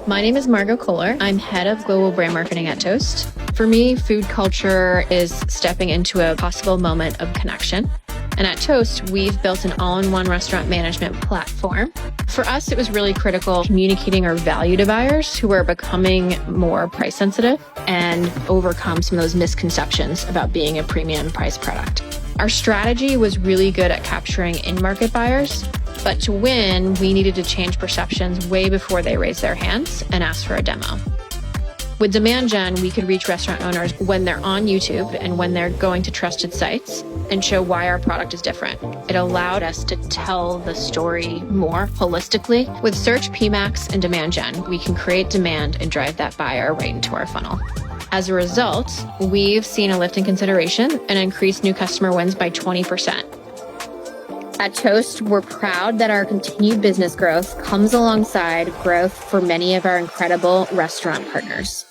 My name is Margot Kohler. I'm head of global brand marketing at Toast. For me, food culture is stepping into a possible moment of connection. And at Toast, we've built an all-in-one restaurant management platform. For us, it was really critical communicating our value to buyers who are becoming more price sensitive and overcome some of those misconceptions about being a premium price product. Our strategy was really good at capturing in-market buyers, but to win, we needed to change perceptions way before they raised their hands and asked for a demo. With Demand Gen, we could reach restaurant owners when they're on YouTube and when they're going to trusted sites and show why our product is different. It allowed us to tell the story more holistically. With Search, PMax, and Demand Gen, we can create demand and drive that buyer right into our funnel. As a result, we've seen a lift in consideration and increased new customer wins by 20%. At Toast, we're proud that our continued business growth comes alongside growth for many of our incredible restaurant partners.